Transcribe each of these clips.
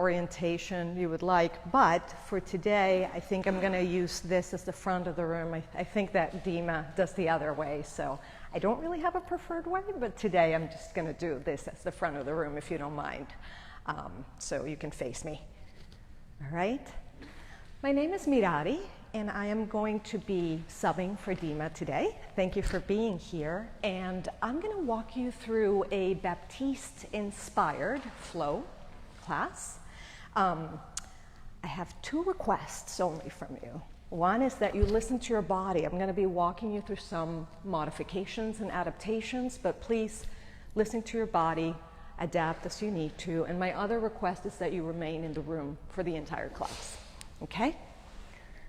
orientation you would like, but for today, I think I'm going to use this as the front of the room. I think that Dima does the other way, so I don't really have a preferred way, but today I'm just going to do this as the front of the room, if you don't mind, so you can face me. All right? My name is Mirari, and I am going to be subbing for Dima today. Thank you for being here, and I'm going to walk you through a Baptiste-inspired flow class. I have two requests only from you. One is that you listen to your body. I'm going to be walking you through some modifications and adaptations, but please listen to your body, adapt as you need to, and my other request is that you remain in the room for the entire class. Okay?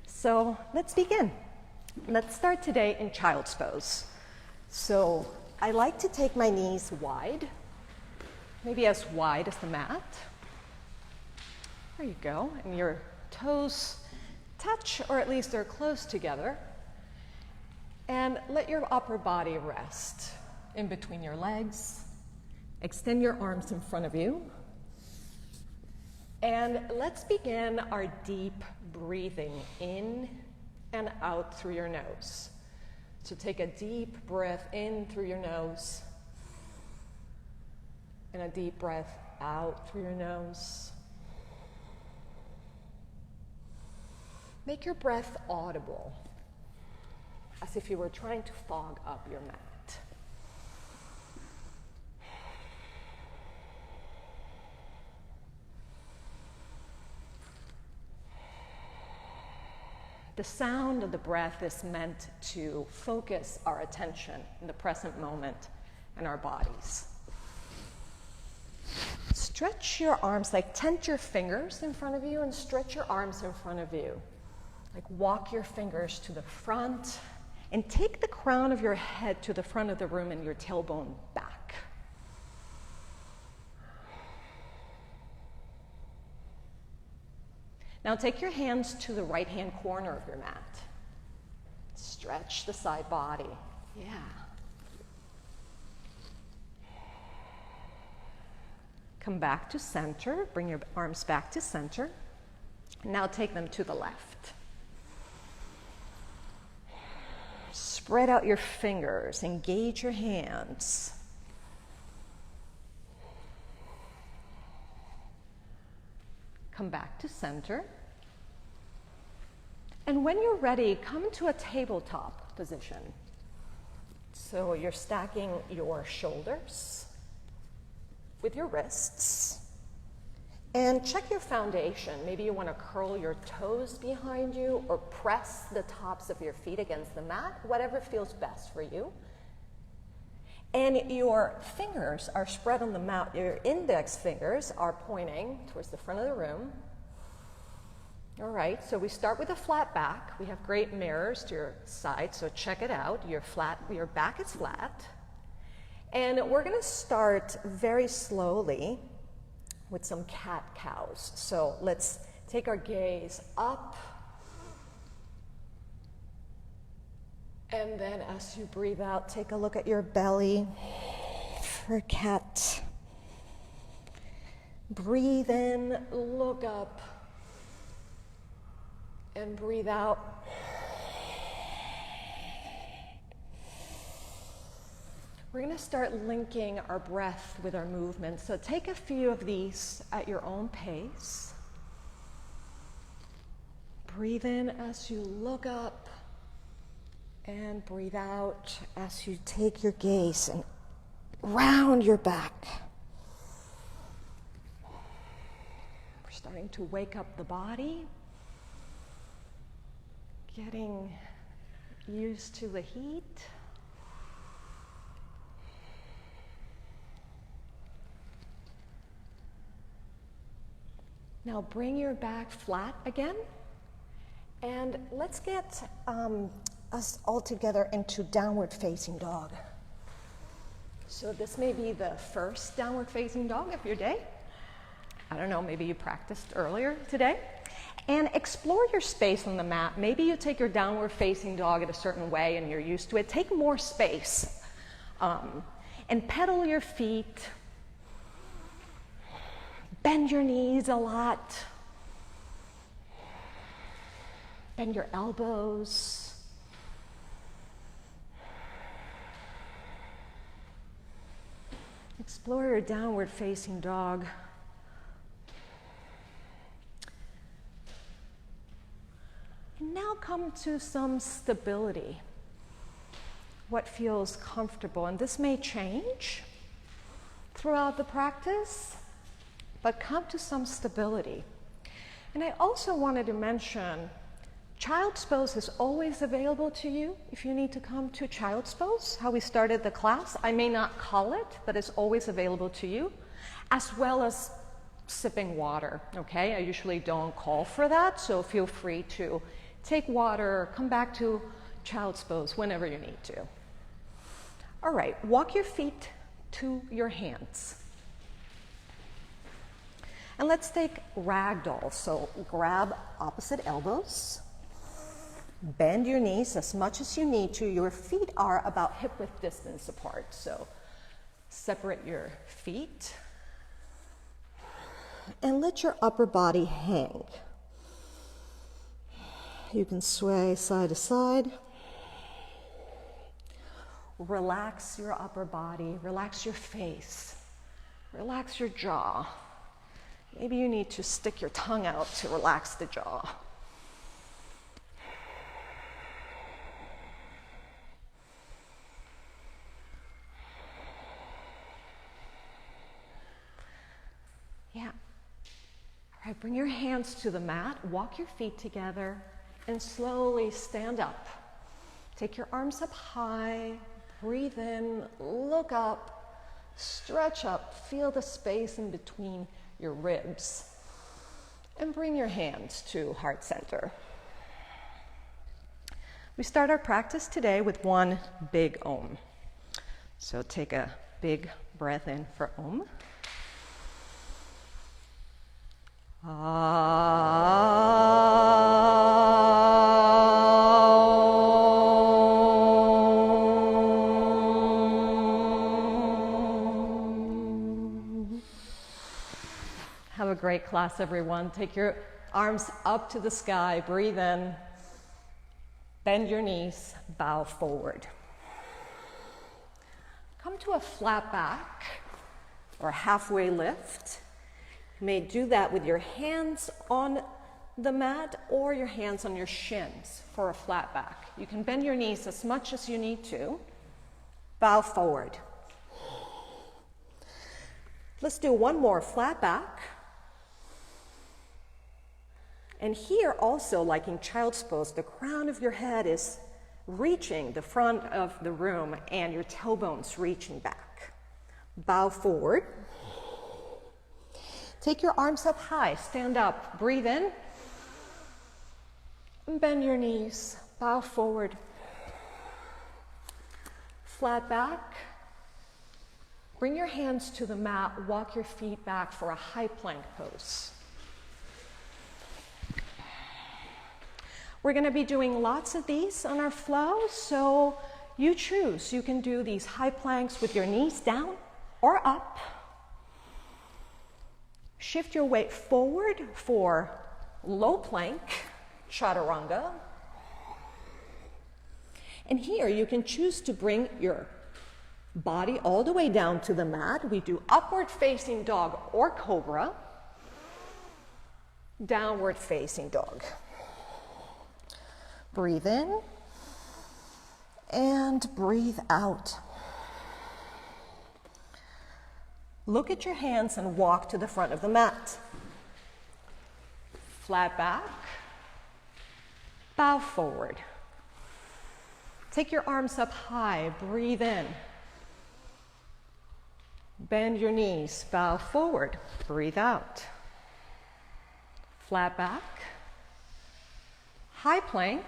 So let's begin. Let's start today in child's pose. So I like to take my knees wide, maybe as wide as the mat. There you go. And your toes touch, or at least they're close together. And let your upper body rest in between your legs. Extend your arms in front of you. And let's begin our deep breathing in and out through your nose. So take a deep breath in through your nose and a deep breath out through your nose. Make your breath audible, as if you were trying to fog up your mat. The sound of the breath is meant to focus our attention in the present moment and our bodies. Stretch your arms, like tent your fingers in front of you and stretch your arms in front of you. Like walk your fingers to the front and take the crown of your head to the front of the room and your tailbone back. Now take your hands to the right-hand corner of your mat. Stretch the side body. Yeah. Come back to center. Bring your arms back to center. Now take them to the left. Spread out your fingers. Engage your hands. Come back to center. And when you're ready, come to a tabletop position. So you're stacking your shoulders with your wrists. And check your foundation. Maybe you want to curl your toes behind you or press the tops of your feet against the mat, whatever feels best for you. And your fingers are spread on the mat. Your index fingers are pointing towards the front of the room. All right, so we start with a flat back. We have great mirrors to your side, so check it out. Your back is flat. And we're going to start very slowly with some cat-cows. So let's take our gaze up. And then as you breathe out, take a look at your belly for cat. Breathe in, look up, and breathe out. We're going to start linking our breath with our movement. So take a few of these at your own pace. Breathe in as you look up. And breathe out as you take your gaze and round your back. We're starting to wake up the body, getting used to the heat. Now bring your back flat again, and let's get us all together into downward facing dog. So this may be the first downward facing dog of your day. I don't know, maybe you practiced earlier today. And explore your space on the mat. Maybe you take your downward facing dog in a certain way and you're used to it. Take more space and pedal your feet Bend your knees a lot. Bend your elbows. Explore your downward facing dog. And now come to some stability. What feels comfortable, and this may change throughout the practice, but come to some stability. And I also wanted to mention, child's pose is always available to you if you need to come to child's pose, how we started the class. I may not call it, but it's always available to you, as well as sipping water, okay? I usually don't call for that, so feel free to take water, come back to child's pose whenever you need to. All right, walk your feet to your hands. And let's take ragdoll. So grab opposite elbows, bend your knees as much as you need to. Your feet are about hip-width distance apart, so separate your feet. And let your upper body hang. You can sway side to side. Relax your upper body, relax your face, relax your jaw. Maybe you need to stick your tongue out to relax the jaw. Yeah. All right, bring your hands to the mat, walk your feet together, and slowly stand up. Take your arms up high, breathe in, look up, stretch up, feel the space in between your ribs, and bring your hands to heart center. We start our practice today with one big Om. So take a big breath in for Om. Have a great class, everyone. Take your arms up to the sky, breathe in, bend your knees, bow forward. Come to a flat back or halfway lift. You may do that with your hands on the mat or your hands on your shins for a flat back. You can bend your knees as much as you need to. Bow forward. Let's do one more flat back. And here also, like in child's pose, the crown of your head is reaching the front of the room and your tailbone's reaching back. Bow forward. Take your arms up high, stand up, breathe in. Bend your knees, bow forward. Flat back. Bring your hands to the mat, walk your feet back for a high plank pose. We're going to be doing lots of these on our flow, so you choose. You can do these high planks with your knees down or up. Shift your weight forward for low plank, chaturanga. And here you can choose to bring your body all the way down to the mat. We do upward facing dog or cobra, downward facing dog. Breathe in and breathe out. Look at your hands and walk to the front of the mat. Flat back, bow forward. Take your arms up high, breathe in. Bend your knees, bow forward, breathe out. Flat back, high plank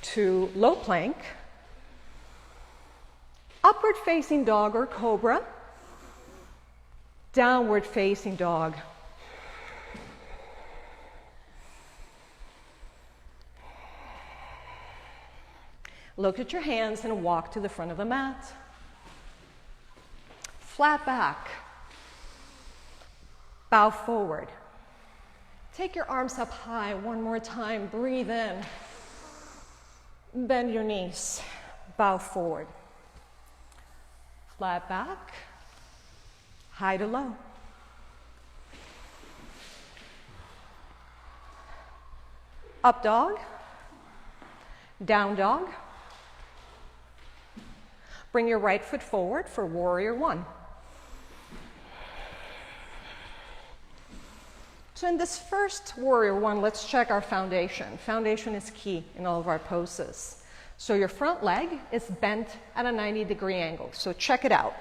to low plank, upward facing dog or cobra, downward facing dog. Look at your hands and walk to the front of the mat. Flat back, Bow forward. Take your arms up high one more time. Breathe in. Bend your knees. Bow forward. Flat back. High to low. Up dog. Down dog. Bring your right foot forward for warrior one. So in this first warrior one, let's check our foundation. Foundation is key in all of our poses. So your front leg is bent at a 90-degree angle. So check it out.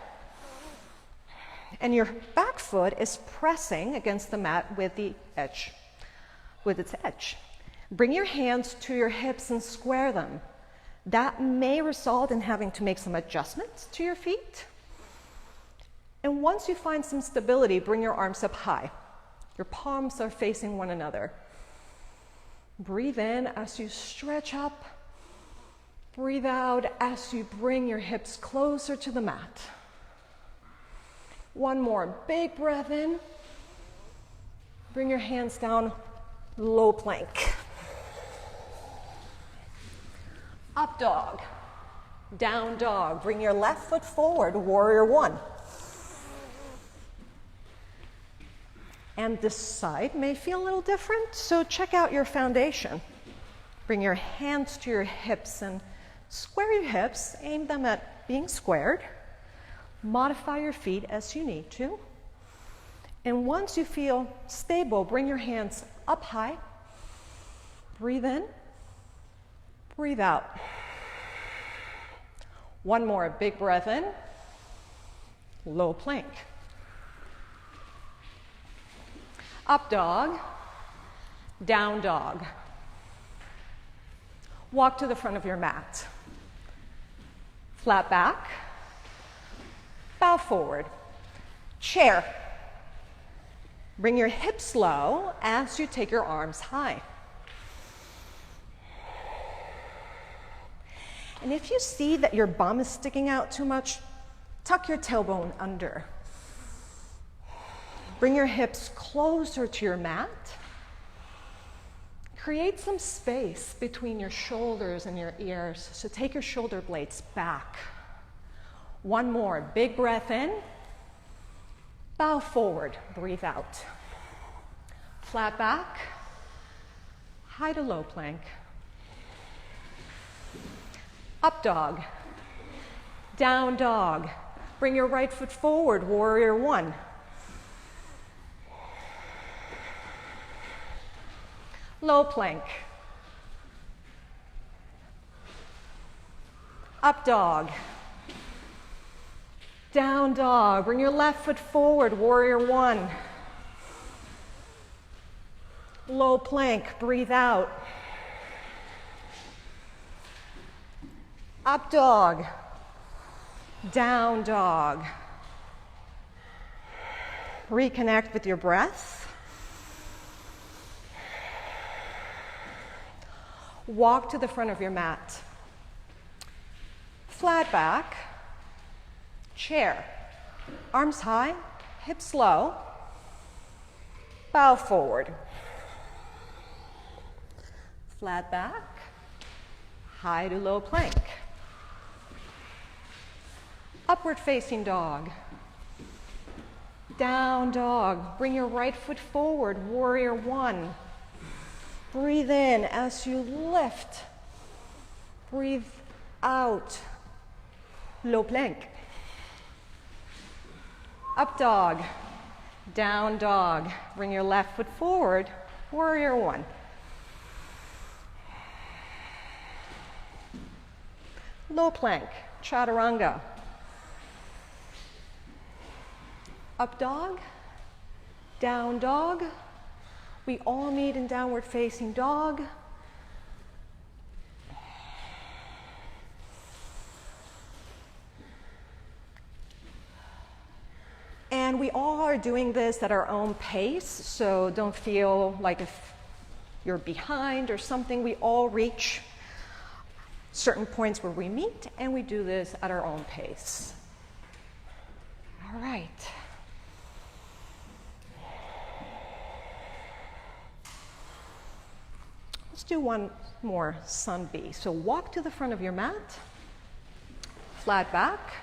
And your back foot is pressing against the mat with its edge. Bring your hands to your hips and square them. That may result in having to make some adjustments to your feet. And once you find some stability, bring your arms up high. Your palms are facing one another. Breathe in as you stretch up. Breathe out as you bring your hips closer to the mat. One more big breath in. Bring your hands down, low plank. Up dog, down dog. Bring your left foot forward, warrior one. And this side may feel a little different, so check out your foundation. Bring your hands to your hips and square your hips. Aim them at being squared. Modify your feet as you need to. And once you feel stable, bring your hands up high. Breathe in. Breathe out. One more big breath in. Low plank. Up dog, down dog. Walk to the front of your mat. Flat back, bow forward. Chair. Bring your hips low as you take your arms high. And if you see that your bum is sticking out too much, tuck your tailbone under. Bring your hips closer to your mat. Create some space between your shoulders and your ears. So take your shoulder blades back. One more, big breath in. Bow forward, breathe out. Flat back, high to low plank. Up dog, down dog. Bring your right foot forward, warrior one. Low plank. Up dog. Down dog. Bring your left foot forward, warrior one. Low plank, breathe out. Up dog. Down dog. Reconnect with your breath. Walk to the front of your mat. Flat back, chair. Arms high, hips low. Bow forward. Flat back, high to low plank. Upward facing dog. Down dog. Bring your right foot forward, warrior one. Breathe in as you lift. Breathe out. Low plank. Up dog. Down dog. Bring your left foot forward. Warrior one. Low plank. Chaturanga. Up dog. Down dog. We all meet in downward facing dog. And we all are doing this at our own pace, so don't feel like if you're behind or something. We all reach certain points where we meet, and we do this at our own pace. All right. Let's do one more sun B. So walk to the front of your mat, flat back,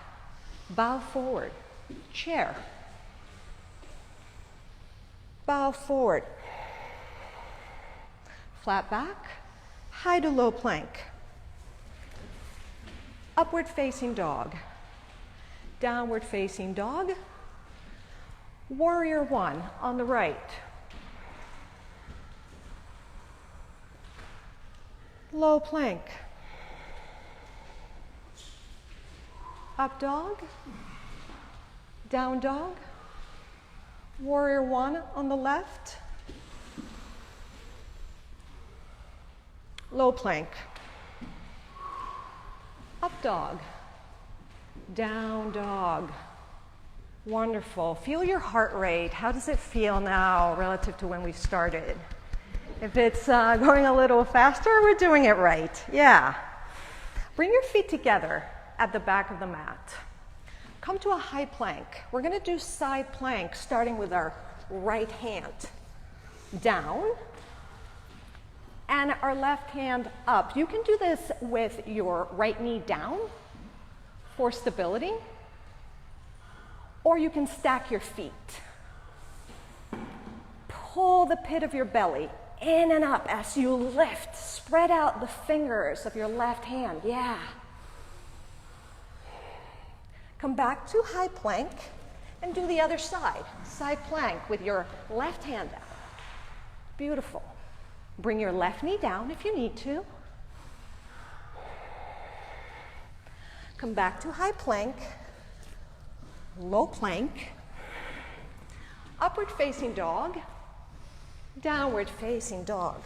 bow forward, chair, bow forward, flat back, high to low plank, upward facing dog, downward facing dog, warrior one on the right, low plank, up dog, down dog, warrior one on the left, low plank, up dog, down dog. Wonderful. Feel your heart rate. How does it feel now relative to when we started? If it's going a little faster, we're doing it right. Yeah. Bring your feet together at the back of the mat. Come to a high plank. We're going to do side plank starting with our right hand down and our left hand up. You can do this with your right knee down for stability, or you can stack your feet. Pull the pit of your belly in and up as you lift. Spread out the fingers of your left hand. Yeah. Come back to high plank and do the other side. Side plank with your left hand out. Beautiful. Bring your left knee down if you need to. Come back to high plank, low plank, upward facing dog, downward facing dog.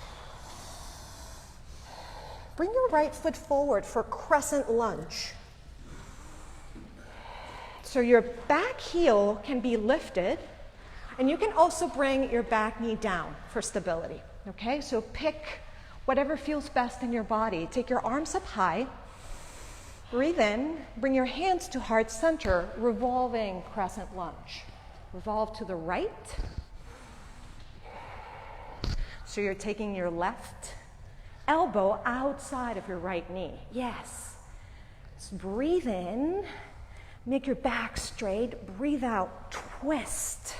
Bring your right foot forward for crescent lunge. So your back heel can be lifted, and you can also bring your back knee down for stability. Okay, so pick whatever feels best in your body. Take your arms up high. Breathe in, bring your hands to heart center, revolving crescent lunge. Revolve to the right. So you're taking your left elbow outside of your right knee. Yes. So breathe in, make your back straight. Breathe out, twist.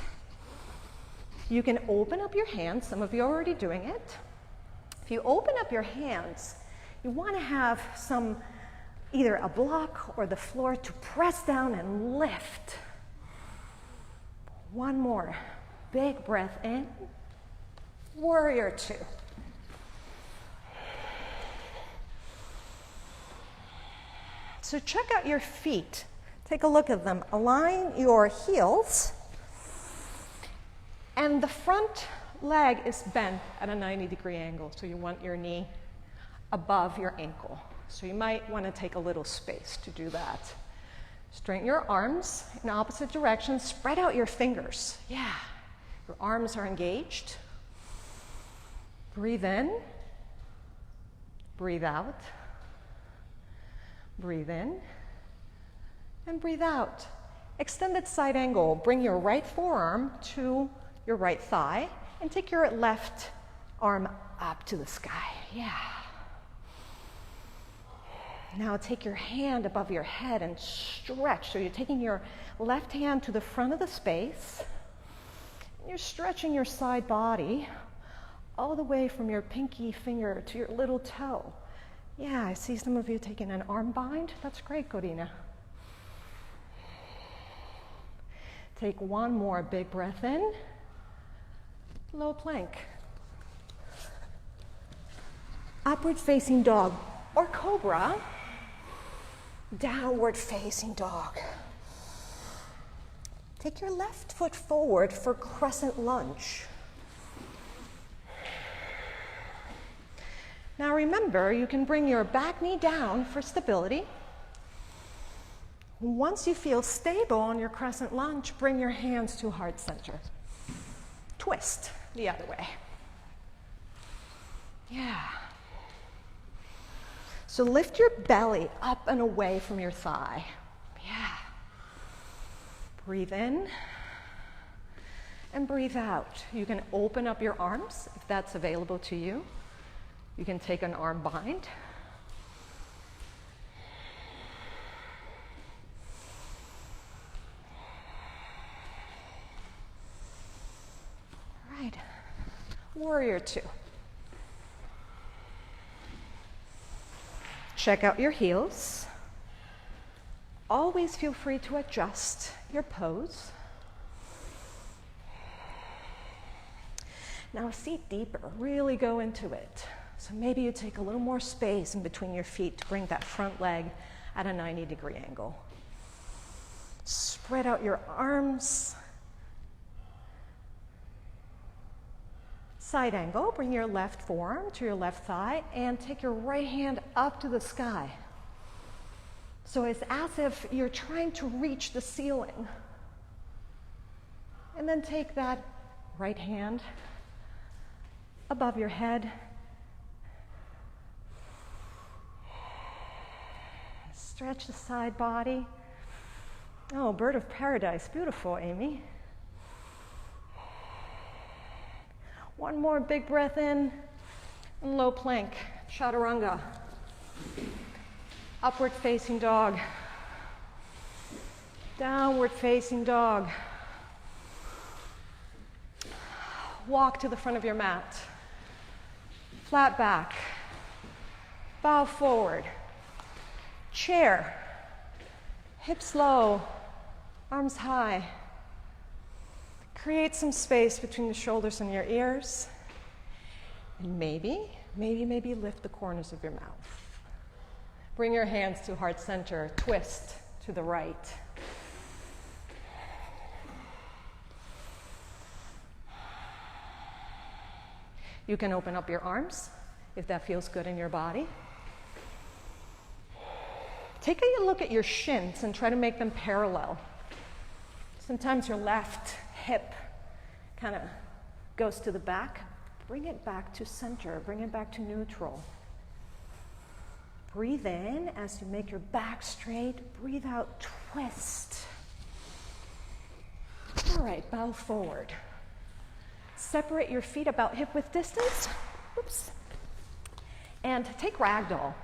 You can open up your hands. Some of you are already doing it. If you open up your hands, you want to have either a block or the floor to press down and lift. One more. Big breath in. Warrior two. So check out your feet. Take a look at them. Align your heels. And the front leg is bent at a 90-degree angle. So you want your knee above your ankle. So you might want to take a little space to do that. Straighten your arms in opposite directions. Spread out your fingers. Yeah. Your arms are engaged. Breathe in. Breathe out. Breathe in. And breathe out. Extended side angle. Bring your right forearm to your right thigh and take your left arm up to the sky. Yeah. Now take your hand above your head and stretch. So you're taking your left hand to the front of the space. You're stretching your side body all the way from your pinky finger to your little toe. Yeah, I see some of you taking an arm bind. That's great, Corina. Take one more big breath in. Low plank. Upward facing dog or cobra. Downward facing dog. Take your left foot forward for crescent lunge. Now remember, you can bring your back knee down for stability. Once you feel stable on your crescent lunge, bring your hands to heart center. Twist the other way. Yeah. So lift your belly up and away from your thigh. Yeah. Breathe in and breathe out. You can open up your arms if that's available to you. You can take an arm bind. All right, warrior two. Check out your heels. Always feel free to adjust your pose. Now seat deeper, really go into it. So maybe you take a little more space in between your feet to bring that front leg at a 90-degree angle. Spread out your arms. Side angle, bring your left forearm to your left thigh and take your right hand up to the sky. So it's as if you're trying to reach the ceiling. And then take that right hand above your head. Stretch the side body. Oh, bird of paradise, beautiful, Amy. One more big breath in, and low plank, chaturanga. Upward facing dog. Downward facing dog. Walk to the front of your mat. Flat back. Bow forward. Chair. Hips low. Arms high. Create some space between the shoulders and your ears. And maybe lift the corners of your mouth. Bring your hands to heart center. Twist to the right. You can open up your arms if that feels good in your body. Take a look at your shins and try to make them parallel. Sometimes your left hip kind of goes to the back. Bring it back to center. Bring it back to neutral. Breathe in as you make your back straight. Breathe out, twist. All right, bow forward. Separate your feet about hip-width distance. Oops. And take ragdoll.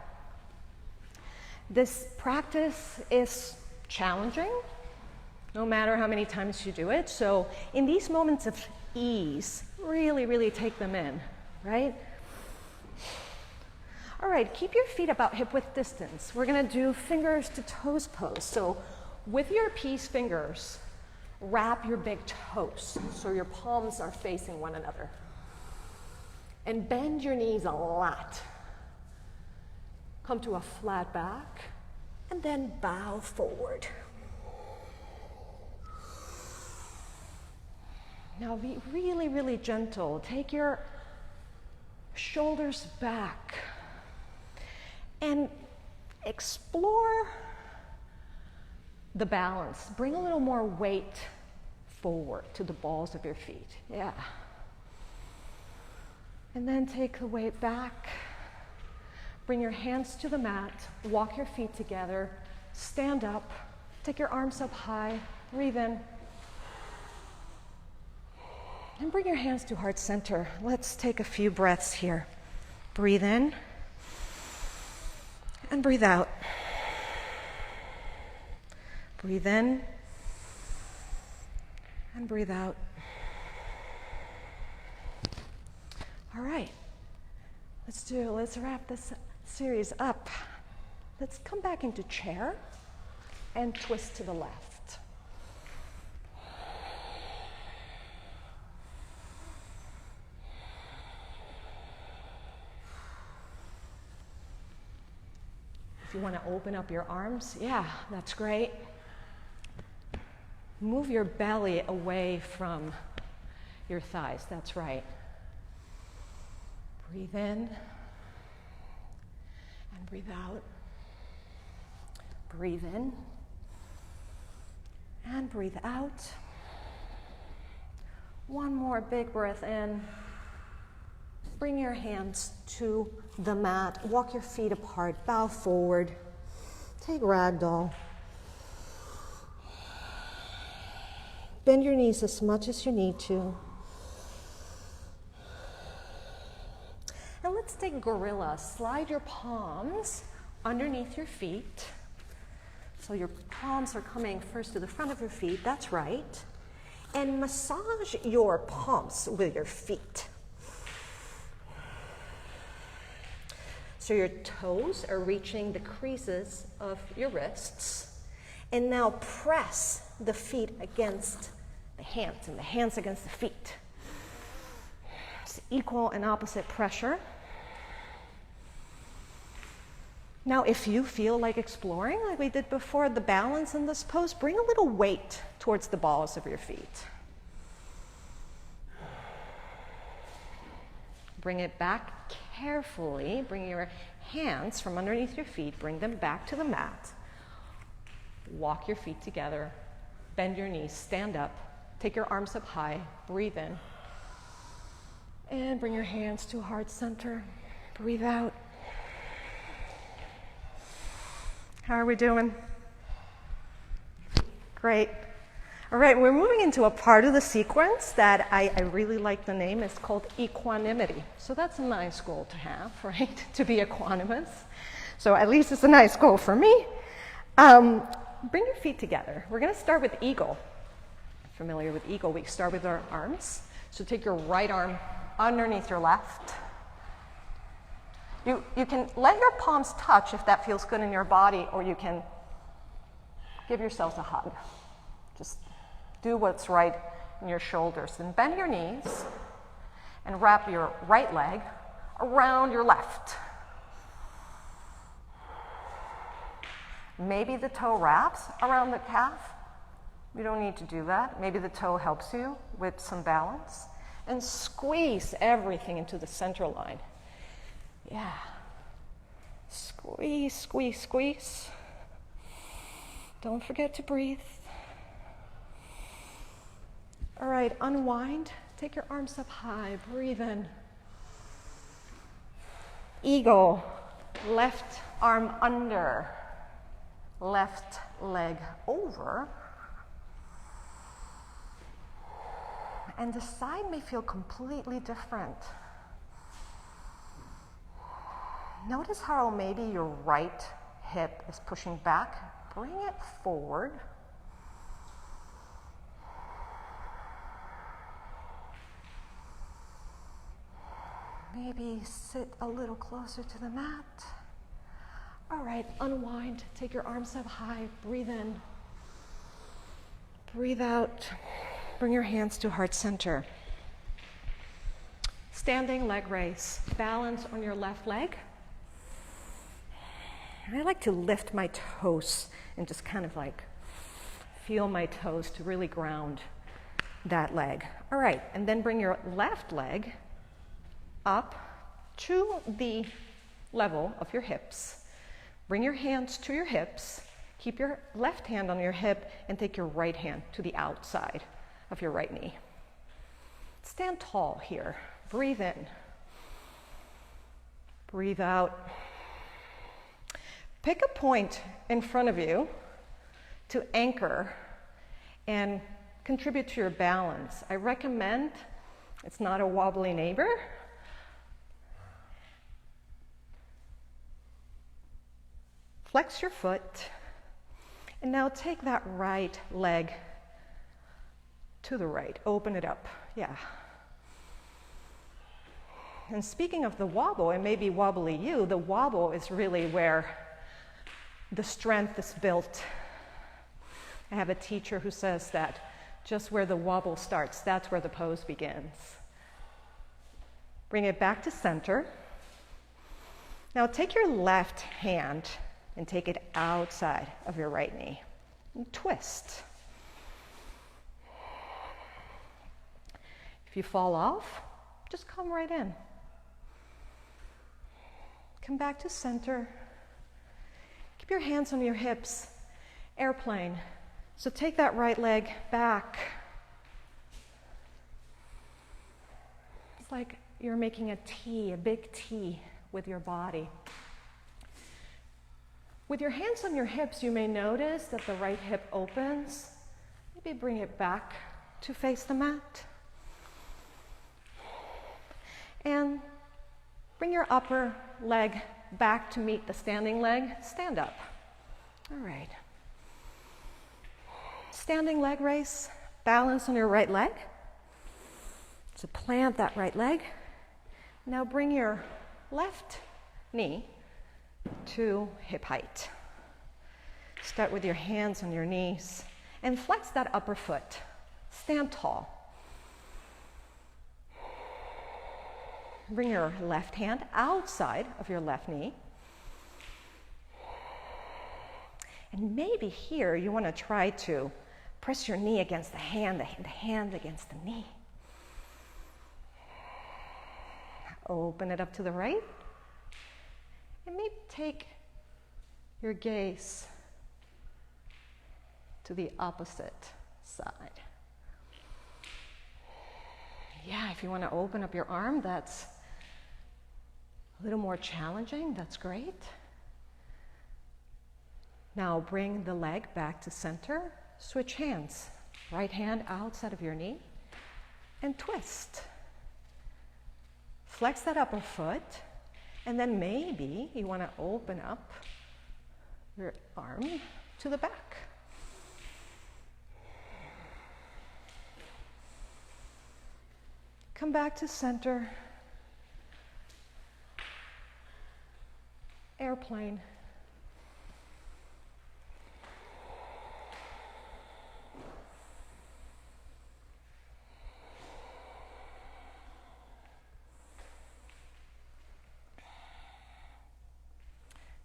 This practice is challenging, no matter how many times you do it. So in these moments of ease, really take them in, right? All right, keep your feet about hip-width distance. We're gonna do fingers to toes pose. So with your peace fingers, wrap your big toes so your palms are facing one another. And bend your knees a lot. Come to a flat back, and then bow forward. Now be really gentle. Take your shoulders back and explore the balance. Bring a little more weight forward to the balls of your feet. Yeah. And then take the weight back. Bring your hands to the mat. Walk your feet together. Stand up. Take your arms up high. Breathe in. And bring your hands to heart center. Let's take a few breaths here. Breathe in. And breathe out. Breathe in. And breathe out. All right. Let's wrap this series up. Let's come back into chair and twist to the left. If you want to open up your arms, yeah, that's great. Move your belly away from your thighs, that's right. Breathe in and breathe out. Breathe in and breathe out. One more big breath in. Bring your hands to the mat. Walk your feet apart. Bow forward. Take ragdoll. Bend your knees as much as you need to. And let's take gorilla. Slide your palms underneath your feet. So your palms are coming first to the front of your feet, that's right. And massage your palms with your feet. So your toes are reaching the creases of your wrists. And now press the feet against the hands and the hands against the feet. It's equal and opposite pressure. Now, if you feel like exploring, like we did before, the balance in this pose, bring a little weight towards the balls of your feet. Bring it back carefully. Bring your hands from underneath your feet, bring them back to the mat. Walk your feet together, bend your knees, stand up, take your arms up high, breathe in. And bring your hands to heart center, breathe out. How are we doing? Great. All right, we're moving into a part of the sequence that I really like the name. It's called equanimity. So that's a nice goal to have, right? To be equanimous. So at least it's a nice goal for me. Bring your feet together. We're going to start with eagle. Familiar with eagle? We start with our arms. So take your right arm underneath your left. You can let your palms touch if that feels good in your body, or you can give yourselves a hug. Just do what's right in your shoulders. And bend your knees and wrap your right leg around your left. Maybe the toe wraps around the calf. You don't need to do that. Maybe the toe helps you with some balance. And squeeze everything into the center line. Yeah. Squeeze, squeeze, squeeze. Don't forget to breathe. All right, unwind. Take your arms up high. Breathe in. Eagle. Left arm under. Left leg over. And the side may feel completely different. Notice how maybe your right hip is pushing back. Bring it forward. Maybe sit a little closer to the mat. All right, unwind. Take your arms up high. Breathe in. Breathe out. Bring your hands to heart center. Standing leg raise. Balance on your left leg. I like to lift my toes and just kind of like feel my toes to really ground that leg. All right, and then bring your left leg up to the level of your hips. Bring your hands to your hips. Keep your left hand on your hip and take your right hand to the outside of your right knee. Stand tall here. Breathe in. Breathe out. Pick a point in front of you to anchor and contribute to your balance. I recommend, it's not a wobbly neighbor. Flex your foot, and now take that right leg to the right. Open it up, yeah. And speaking of the wobble, it may be wobbly you, the wobble is really where the strength is built. I have a teacher who says that just where the wobble starts, that's where the pose begins. Bring it back to center. Now take your left hand and take it outside of your right knee. And twist. If you fall off, just come right in. Come back to center. Keep your hands on your hips. Airplane. So take that right leg back. It's like you're making a T, a big T with your body. With your hands on your hips, you may notice that the right hip opens. Maybe bring it back to face the mat. And bring your upper leg back to meet the standing leg. Stand up. All right. Standing leg raise. Balance on your right leg. So plant that right leg. Now bring your left knee to hip height. Start with your hands on your knees and flex that upper foot. Stand tall. Bring your left hand outside of your left knee. And maybe here you want to try to press your knee against the hand against the knee. Open it up to the right. And maybe take your gaze to the opposite side. Yeah, if you want to open up your arm, that's a little more challenging. That's great. Now bring the leg back to center. Switch hands. Right hand outside of your knee and twist. Flex that upper foot, and then maybe you want to open up your arm to the back. Come back to center. Airplane.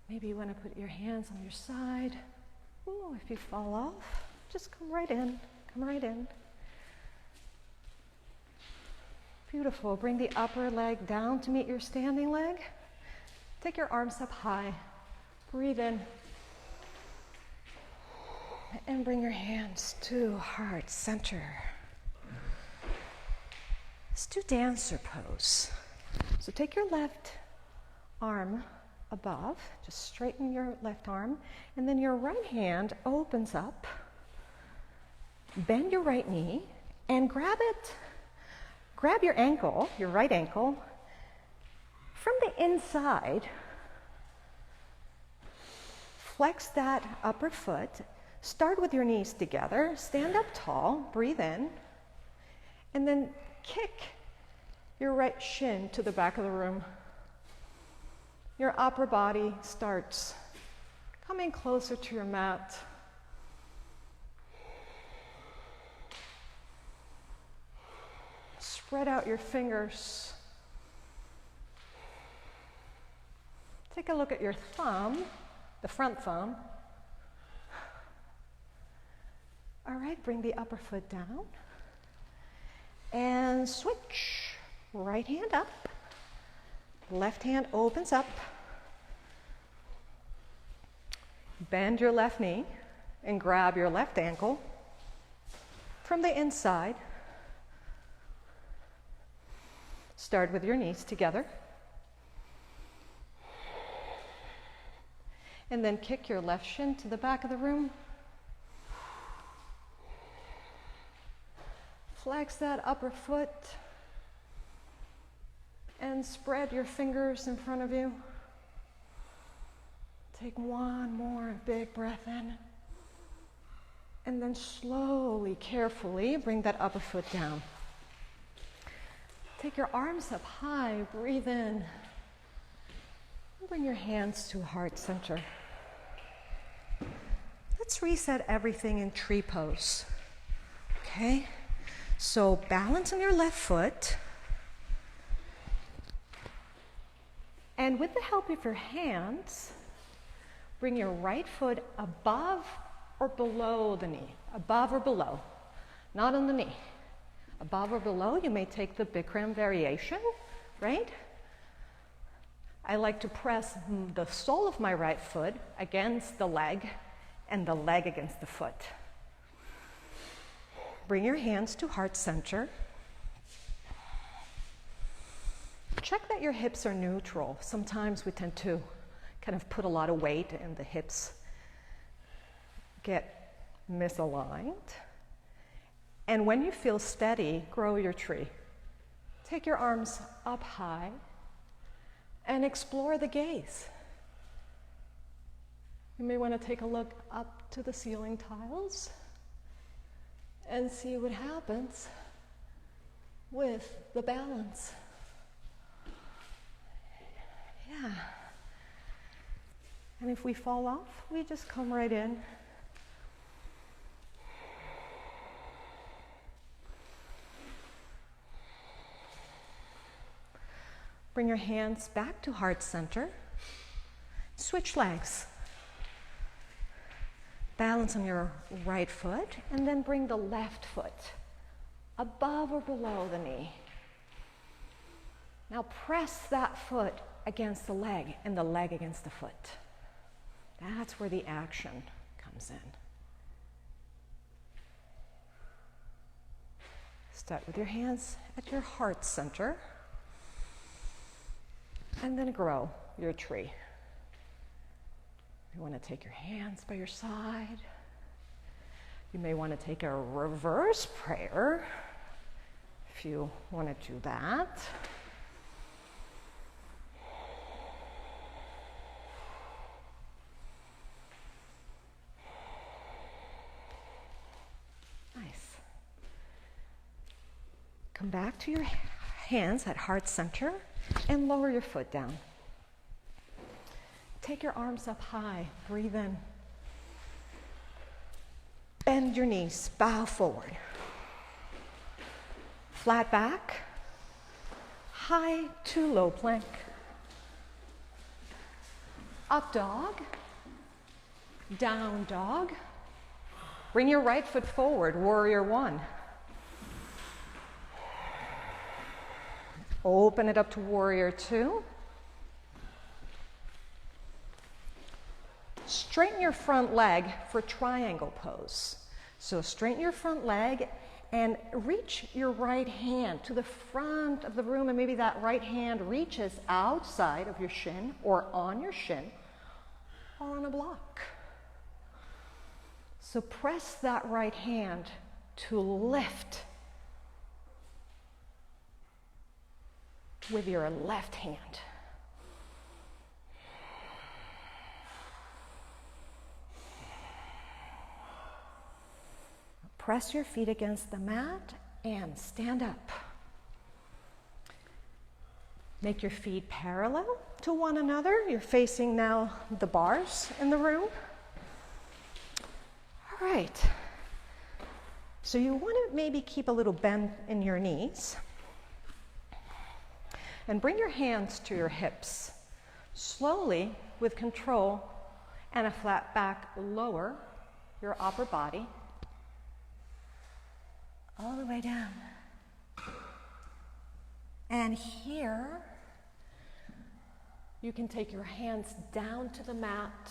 Maybe you want to put your hands on your side. Ooh, if you fall off, just come right in. Come right in. Beautiful. Bring the upper leg down to meet your standing leg. Take your arms up high. Breathe in. And bring your hands to heart center. Let's do dancer pose. So take your left arm above, just straighten your left arm, and then your right hand opens up. Bend your right knee and grab your ankle, your right ankle, from the inside. Flex that upper foot. Start with your knees together. Stand up tall. Breathe in. And then kick your right shin to the back of the room. Your upper body starts coming closer to your mat. Spread out your fingers. Take a look at your thumb, the front thumb. All right, bring the upper foot down. And switch. Right hand up. Left hand opens up. Bend your left knee and grab your left ankle from the inside. Start with your knees together. And then kick your left shin to the back of the room. Flex that upper foot. And spread your fingers in front of you. Take one more big breath in. And then slowly, carefully, bring that upper foot down. Take your arms up high, breathe in. Bring your hands to heart center. Let's reset everything in tree pose. Okay? So balance on your left foot. And with the help of your hands, bring your right foot above or below the knee. Above or below, not on the knee. Above or below, you may take the Bikram variation, right? I like to press the sole of my right foot against the leg and the leg against the foot. Bring your hands to heart center. Check that your hips are neutral. Sometimes we tend to kind of put a lot of weight and the hips get misaligned. And when you feel steady, grow your tree. Take your arms up high and explore the gaze. You may want to take a look up to the ceiling tiles and see what happens with the balance. Yeah. And if we fall off, we just come right in. Bring your hands back to heart center. Switch legs. Balance on your right foot, and then bring the left foot above or below the knee. Now press that foot against the leg and the leg against the foot. That's where the action comes in. Start with your hands at your heart center, and then grow your tree. You want to take your hands by your side. You may want to take a reverse prayer if you want to do that. Nice. Come back to your hands at heart center and lower your foot down. Take your arms up high, breathe in. Bend your knees, bow forward. Flat back, high to low plank. Up dog, down dog. Bring your right foot forward, warrior one. Open it up to warrior two. Straighten your front leg for triangle pose. So straighten your front leg and reach your right hand to the front of the room, and maybe that right hand reaches outside of your shin or on your shin or on a block. So press that right hand to lift with your left hand. Press your feet against the mat and stand up. Make your feet parallel to one another. You're facing now the bars in the room. All right. So you want to maybe keep a little bend in your knees. And bring your hands to your hips. Slowly, with control and a flat back, lower your upper body all the way down. And here, you can take your hands down to the mat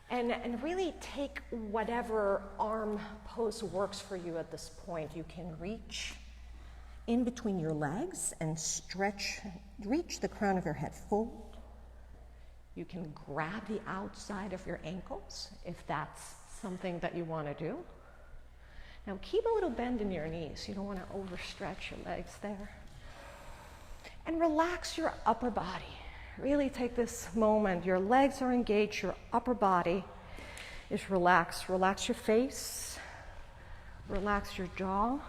and really take whatever arm pose works for you at this point. You can reach in between your legs and stretch, reach the crown of your head forward. You can grab the outside of your ankles if that's something that you want to do. Now keep a little bend in your knees. You don't want to overstretch your legs there. And relax your upper body. Really take this moment. Your legs are engaged, your upper body is relaxed. Relax your face, relax your jaw.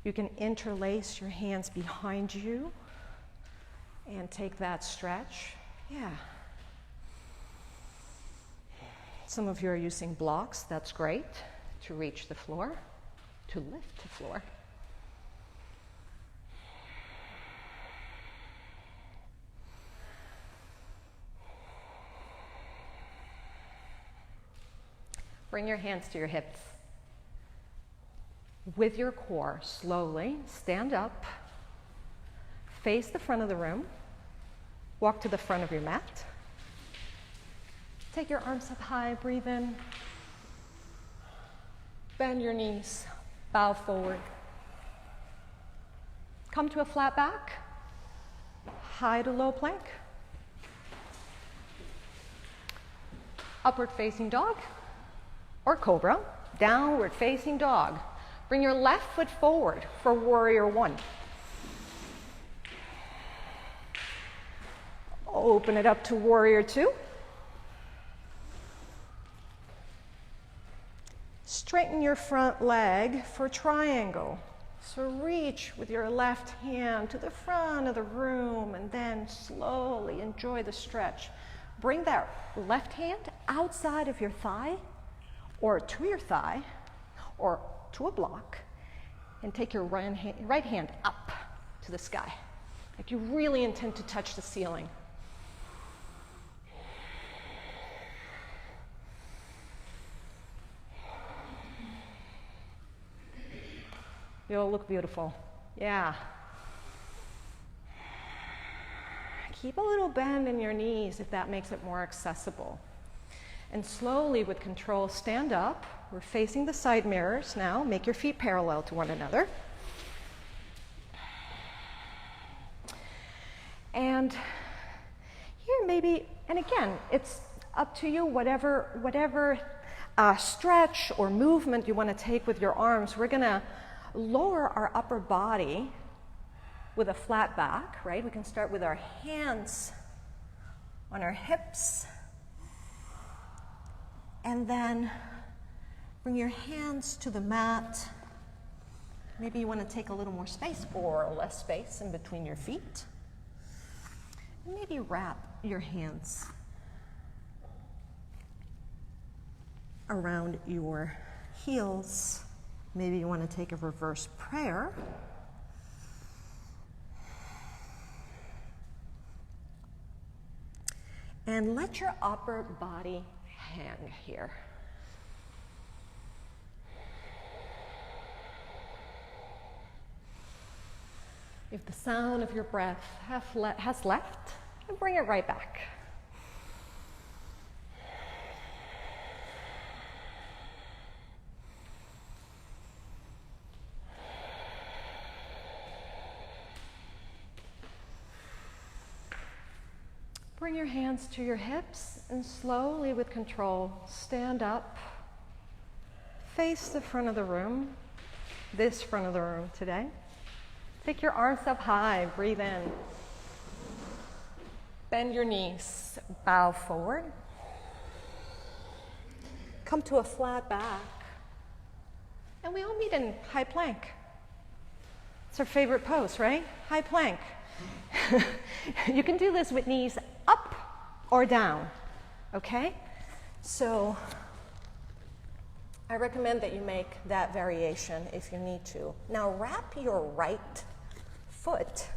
You can interlace your hands behind you and take that stretch. Yeah. Some of you are using blocks, that's great, to reach the floor, to lift the floor. Bring your hands to your hips. With your core, slowly stand up, face the front of the room, walk to the front of your mat. Take your arms up high, breathe in. Bend your knees, bow forward. Come to a flat back, high to low plank. Upward facing dog or cobra, downward facing dog. Bring your left foot forward for warrior one. Open it up to warrior two. Straighten your front leg for triangle. So reach with your left hand to the front of the room and then slowly enjoy the stretch. Bring that left hand outside of your thigh or to your thigh or to a block and take your right hand up to the sky. Like you really intend to touch the ceiling. You'll look beautiful. Yeah. Keep a little bend in your knees if that makes it more accessible. And slowly, with control, stand up. We're facing the side mirrors now. Make your feet parallel to one another. And here maybe, and again, it's up to you, whatever stretch or movement you want to take with your arms. We're going to lower our upper body with a flat back, right? We can start with our hands on our hips. And then bring your hands to the mat. Maybe you want to take a little more space or less space in between your feet. And maybe wrap your hands around your heels. Maybe you want to take a reverse prayer. And let your upper body hang here. If the sound of your breath has left, then bring it right back. Bring your hands to your hips and slowly, with control, stand up. Face the front of the room, this front of the room today. Take your arms up high, breathe in. Bend your knees, bow forward. Come to a flat back. And we all meet in high plank. It's our favorite pose, right? High plank. You can do this with knees up or down, okay? So I recommend that you make that variation if you need to. Now wrap your right foot